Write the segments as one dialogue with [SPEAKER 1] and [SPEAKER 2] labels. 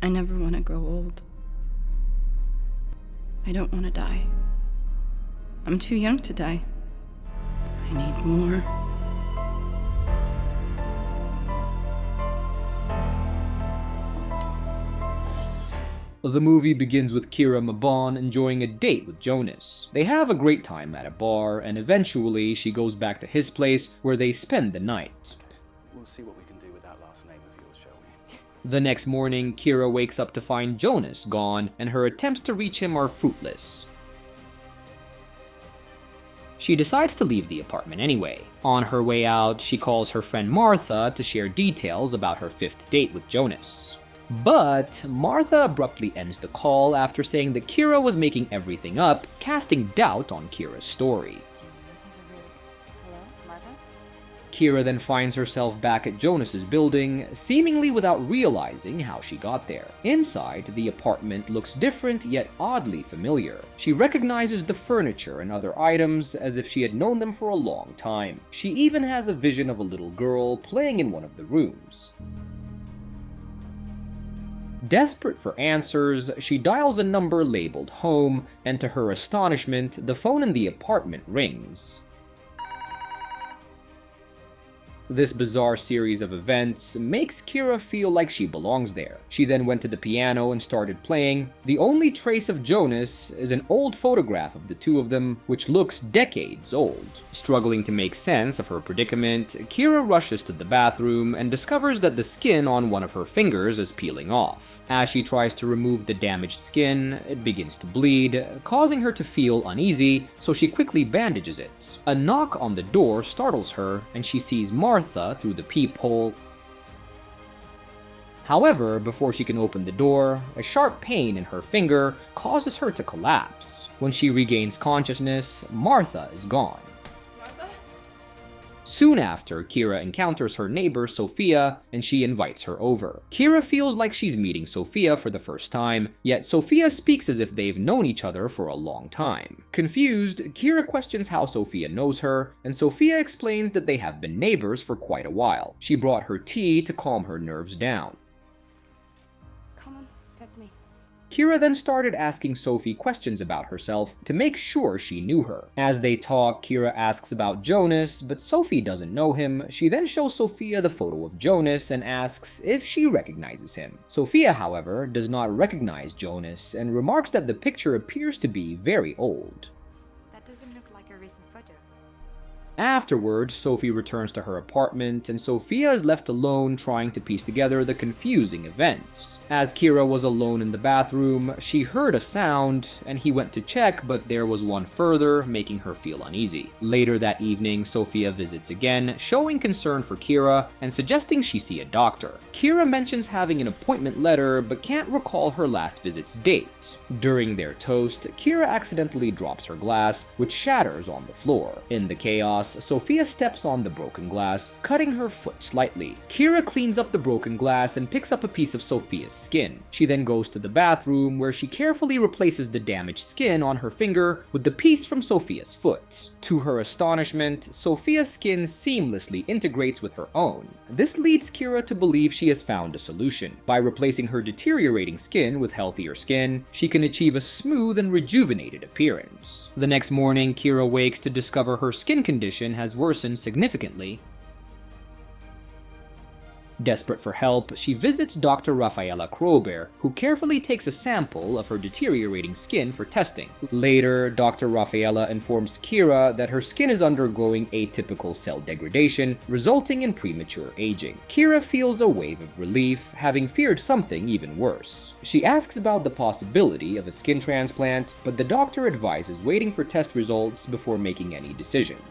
[SPEAKER 1] I never want to grow old. I don't want to die. I'm too young to die. I need more.
[SPEAKER 2] The movie begins with Kira Mabon enjoying a date with Jonas. They have a great time at a bar, and eventually she goes back to his place where they spend the night.
[SPEAKER 3] We'll see what we can do with that last name of yours, shall we?
[SPEAKER 2] The next morning, Kira wakes up to find Jonas gone, and her attempts to reach him are fruitless. She decides to leave the apartment anyway. On her way out, she calls her friend Martha to share details about her 5th date with Jonas. But Martha abruptly ends the call after saying that Kira was making everything up, casting doubt on Kira's story.
[SPEAKER 4] Hello, Martha?
[SPEAKER 2] Kira then finds herself back at Jonas's building, seemingly without realizing how she got there. Inside, the apartment looks different yet oddly familiar. She recognizes the furniture and other items as if she had known them for a long time. She even has a vision of a little girl playing in one of the rooms. Desperate for answers, she dials a number labeled home, and to her astonishment, the phone in the apartment rings. This bizarre series of events makes Kira feel like she belongs there. She then went to the piano and started playing. The only trace of Jonas is an old photograph of the two of them, which looks decades old. Struggling to make sense of her predicament, Kira rushes to the bathroom and discovers that the skin on one of her fingers is peeling off. As she tries to remove the damaged skin, it begins to bleed, causing her to feel uneasy, so she quickly bandages it. A knock on the door startles her, and she sees Martha through the peephole. However, before she can open the door, a sharp pain in her finger causes her to collapse. When she regains consciousness, Martha is gone. Soon after, Kira encounters her neighbor Sophia, and she invites her over. Kira feels like she's meeting Sophia for the first time, yet Sophia speaks as if they've known each other for a long time. Confused, Kira questions how Sophia knows her, and Sophia explains that they have been neighbors for quite a while. She brought her tea to calm her nerves down.
[SPEAKER 4] Come on, that's me.
[SPEAKER 2] Kira then started asking Sophie questions about herself to make sure she knew her. As they talk, Kira asks about Jonas, but Sophie doesn't know him. She then shows Sophia the photo of Jonas and asks if she recognizes him. Sophia, however, does not recognize Jonas and remarks that the picture appears to be very old.
[SPEAKER 4] That doesn't look like a recent photo.
[SPEAKER 2] Afterwards, Sophie returns to her apartment, and Sophia is left alone trying to piece together the confusing events. As Kira was alone in the bathroom, she heard a sound, and he went to check, but there was one further, making her feel uneasy. Later that evening, Sophia visits again, showing concern for Kira and suggesting she see a doctor. Kira mentions having an appointment letter, but can't recall her last visit's date. During their toast, Kira accidentally drops her glass, which shatters on the floor. In the chaos, Sophia steps on the broken glass, cutting her foot slightly. Kira cleans up the broken glass and picks up a piece of Sophia's skin. She then goes to the bathroom, where she carefully replaces the damaged skin on her finger with the piece from Sophia's foot. To her astonishment, Sophia's skin seamlessly integrates with her own. This leads Kira to believe she has found a solution. By replacing her deteriorating skin with healthier skin, she can achieve a smooth and rejuvenated appearance. The next morning, Kira wakes to discover her skin condition has worsened significantly. Desperate for help, she visits Dr. Rafaela Krober, who carefully takes a sample of her deteriorating skin for testing. Later, Dr. Rafaela informs Kira that her skin is undergoing atypical cell degradation, resulting in premature aging. Kira feels a wave of relief, having feared something even worse. She asks about the possibility of a skin transplant, but the doctor advises waiting for test results before making any decisions.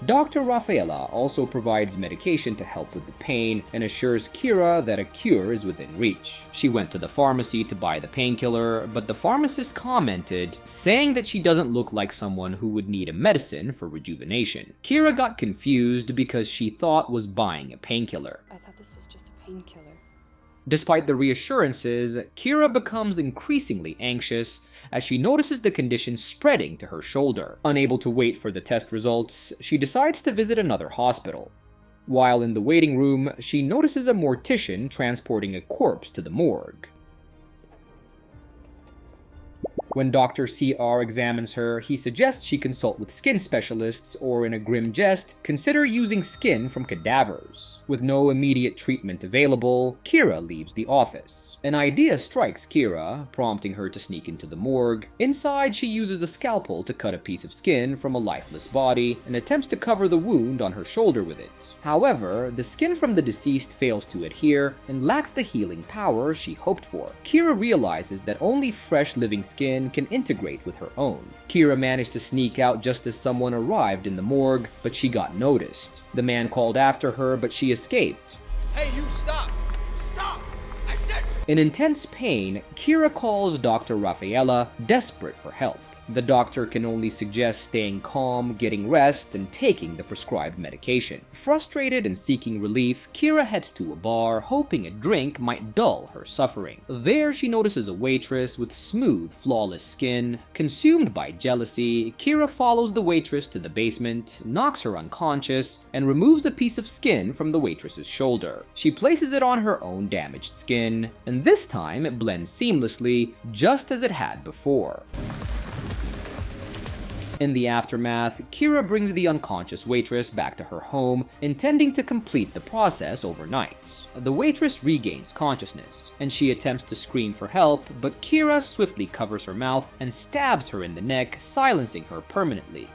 [SPEAKER 2] Dr. Rafaela also provides medication to help with the pain and assures Kira that a cure is within reach. She went to the pharmacy to buy the painkiller, but the pharmacist commented, saying that she doesn't look like someone who would need a medicine for rejuvenation. Kira got confused because she thought was buying a painkiller.
[SPEAKER 4] I thought this was just a painkiller.
[SPEAKER 2] Despite the reassurances, Kira becomes increasingly anxious as she notices the condition spreading to her shoulder. Unable to wait for the test results, she decides to visit another hospital. While in the waiting room, she notices a mortician transporting a corpse to the morgue. When Dr. CR examines her, he suggests she consult with skin specialists or, in a grim jest, consider using skin from cadavers. With no immediate treatment available, Kira leaves the office. An idea strikes Kira, prompting her to sneak into the morgue. Inside, she uses a scalpel to cut a piece of skin from a lifeless body and attempts to cover the wound on her shoulder with it. However, the skin from the deceased fails to adhere and lacks the healing power she hoped for. Kira realizes that only fresh living skin can integrate with her own. Kira managed to sneak out just as someone arrived in the morgue, but she got noticed. The man called after her, but she escaped.
[SPEAKER 5] Hey, you stop! Stop! I said...
[SPEAKER 2] In intense pain, Kira calls Dr. Rafaela, desperate for help. The doctor can only suggest staying calm, getting rest, and taking the prescribed medication. Frustrated and seeking relief, Kira heads to a bar, hoping a drink might dull her suffering. There, she notices a waitress with smooth, flawless skin. Consumed by jealousy, Kira follows the waitress to the basement, knocks her unconscious, and removes a piece of skin from the waitress's shoulder. She places it on her own damaged skin, and this time it blends seamlessly, just as it had before. In the aftermath, Kira brings the unconscious waitress back to her home, intending to complete the process overnight. The waitress regains consciousness, and she attempts to scream for help, but Kira swiftly covers her mouth and stabs her in the neck, silencing her permanently.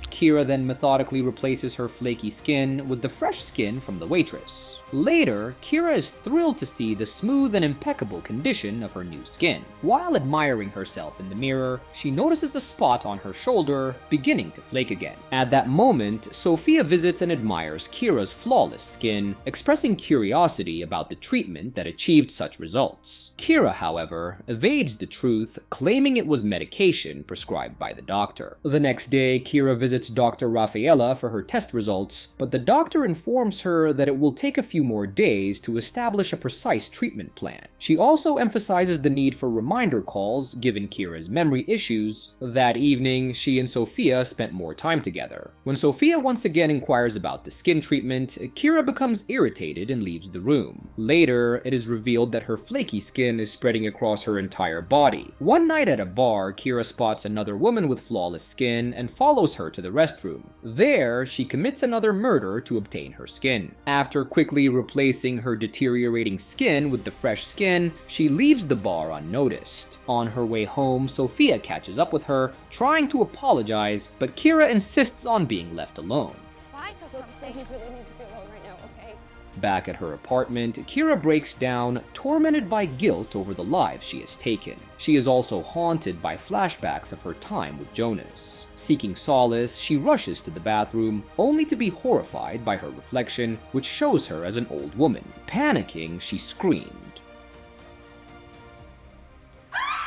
[SPEAKER 2] Kira then methodically replaces her flaky skin with the fresh skin from the waitress. Later, Kira is thrilled to see the smooth and impeccable condition of her new skin. While admiring herself in the mirror, she notices a spot on her shoulder beginning to flake again. At that moment, Sophia visits and admires Kira's flawless skin, expressing curiosity about the treatment that achieved such results. Kira, however, evades the truth, claiming it was medication prescribed by the doctor. The next day, Kira visits Dr. Rafaela for her test results, but the doctor informs her that it will take a few more days to establish a precise treatment plan. She also emphasizes the need for reminder calls given Kira's memory issues. That evening, she and Sophia spent more time together. When Sophia once again inquires about the skin treatment, Kira becomes irritated and leaves the room. Later, it is revealed that her flaky skin is spreading across her entire body. One night at a bar, Kira spots another woman with flawless skin and follows her to the restroom. There, she commits another murder to obtain her skin. After quickly replacing her deteriorating skin with the fresh skin, she leaves the bar unnoticed. On her way home, Sophia catches up with her, trying to apologize, but Kira insists on being left alone.
[SPEAKER 4] Why till something?
[SPEAKER 6] He's really need to be alone right now, okay?
[SPEAKER 2] Back at her apartment, Kira breaks down, tormented by guilt over the lives she has taken. She is also haunted by flashbacks of her time with Jonas. Seeking solace, she rushes to the bathroom, only to be horrified by her reflection, which shows her as an old woman. Panicking, she screamed.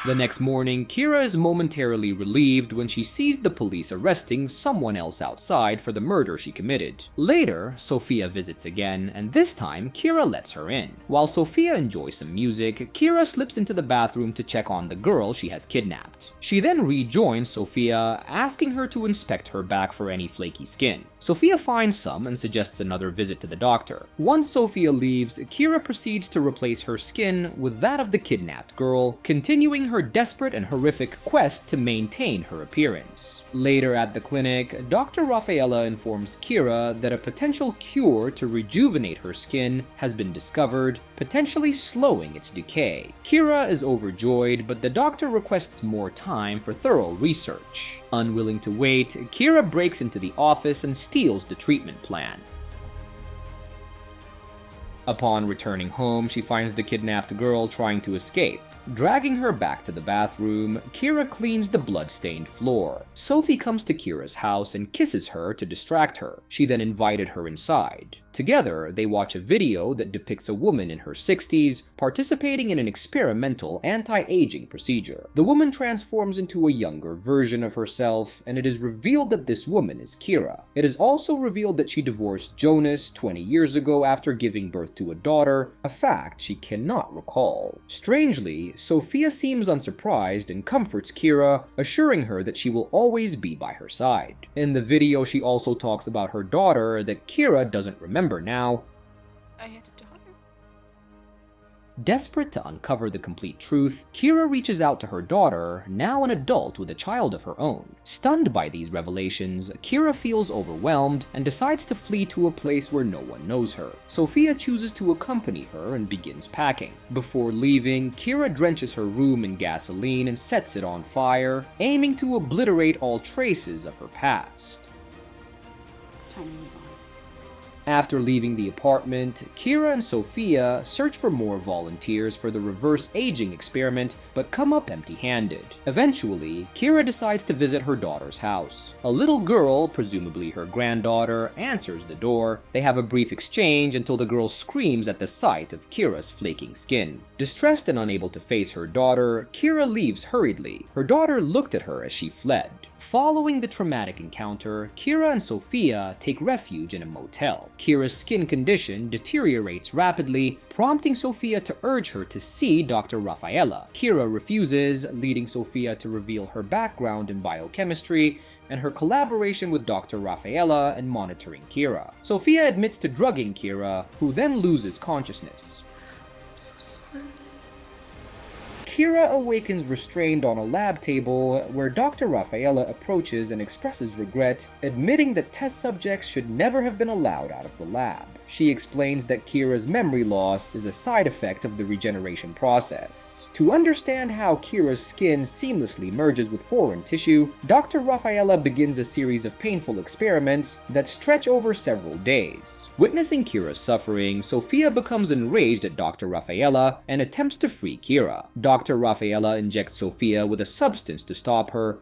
[SPEAKER 2] The next morning, Kira is momentarily relieved when she sees the police arresting someone else outside for the murder she committed. Later, Sophia visits again, and this time, Kira lets her in. While Sophia enjoys some music, Kira slips into the bathroom to check on the girl she has kidnapped. She then rejoins Sophia, asking her to inspect her back for any flaky skin. Sophia finds some and suggests another visit to the doctor. Once Sophia leaves, Kira proceeds to replace her skin with that of the kidnapped girl, continuing her desperate and horrific quest to maintain her appearance. Later at the clinic, Dr. Rafaela informs Kira that a potential cure to rejuvenate her skin has been discovered, potentially slowing its decay. Kira is overjoyed, but the doctor requests more time for thorough research. Unwilling to wait, Kira breaks into the office and steals the treatment plan. Upon returning home, she finds the kidnapped girl trying to escape. Dragging her back to the bathroom, Kira cleans the blood-stained floor. Sophie comes to Kira's house and kisses her to distract her. She then invited her inside. Together, they watch a video that depicts a woman in her 60s participating in an experimental anti-aging procedure. The woman transforms into a younger version of herself, and it is revealed that this woman is Kira. It is also revealed that she divorced Jonas 20 years ago after giving birth to a daughter, a fact she cannot recall. Strangely, Sophia seems unsurprised and comforts Kira, assuring her that she will always be by her side. In the video, she also talks about her daughter that Kira doesn't remember now.
[SPEAKER 1] I had a daughter.
[SPEAKER 2] Desperate to uncover the complete truth, Kira reaches out to her daughter, now an adult with a child of her own. Stunned by these revelations, Kira feels overwhelmed and decides to flee to a place where no one knows her. Sophia chooses to accompany her and begins packing. Before leaving, Kira drenches her room in gasoline and sets it on fire, aiming to obliterate all traces of her past.
[SPEAKER 1] It's time to move on.
[SPEAKER 2] After leaving the apartment, Kira and Sophia search for more volunteers for the reverse aging experiment, but come up empty-handed. Eventually, Kira decides to visit her daughter's house. A little girl, presumably her granddaughter, answers the door. They have a brief exchange until the girl screams at the sight of Kira's flaking skin. Distressed and unable to face her daughter, Kira leaves hurriedly. Her daughter looked at her as she fled. Following the traumatic encounter, Kira and Sophia take refuge in a motel. Kira's skin condition deteriorates rapidly, prompting Sophia to urge her to see Dr. Rafaela. Kira refuses, leading Sophia to reveal her background in biochemistry and her collaboration with Dr. Rafaela in monitoring Kira. Sophia admits to drugging Kira, who then loses consciousness.
[SPEAKER 1] I'm so sorry.
[SPEAKER 2] Kira awakens restrained on a lab table where Dr. Rafaela approaches and expresses regret, admitting that test subjects should never have been allowed out of the lab. She explains that Kira's memory loss is a side effect of the regeneration process. To understand how Kira's skin seamlessly merges with foreign tissue, Dr. Rafaela begins a series of painful experiments that stretch over several days. Witnessing Kira's suffering, Sophia becomes enraged at Dr. Rafaela and attempts to free Kira. Dr. Rafaela injects Sophia with a substance to stop her,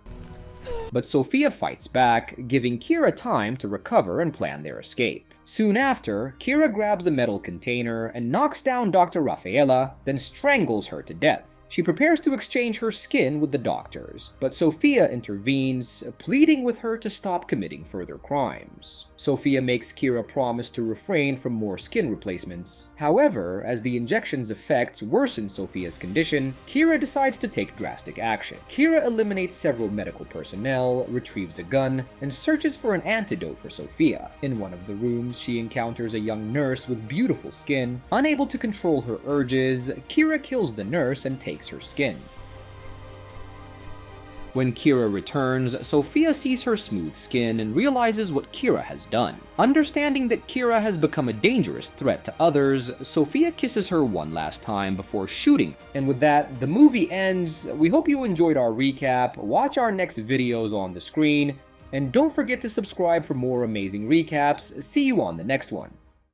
[SPEAKER 2] but Sophia fights back, giving Kira time to recover and plan their escape. Soon after, Kira grabs a metal container and knocks down Dr. Rafaela, then strangles her to death. She prepares to exchange her skin with the doctors, but Sophia intervenes, pleading with her to stop committing further crimes. Sophia makes Kira promise to refrain from more skin replacements. However, as the injection's effects worsen Sophia's condition, Kira decides to take drastic action. Kira eliminates several medical personnel, retrieves a gun, and searches for an antidote for Sophia. In one of the rooms, she encounters a young nurse with beautiful skin. Unable to control her urges, Kira kills the nurse and takes her skin. When Kira returns, Sophia sees her smooth skin and realizes what Kira has done. Understanding that Kira has become a dangerous threat to others, Sophia kisses her one last time before shooting. And with that, the movie ends. We hope you enjoyed our recap. Watch our next videos on the screen, and don't forget to subscribe for more amazing recaps. See you on the next one.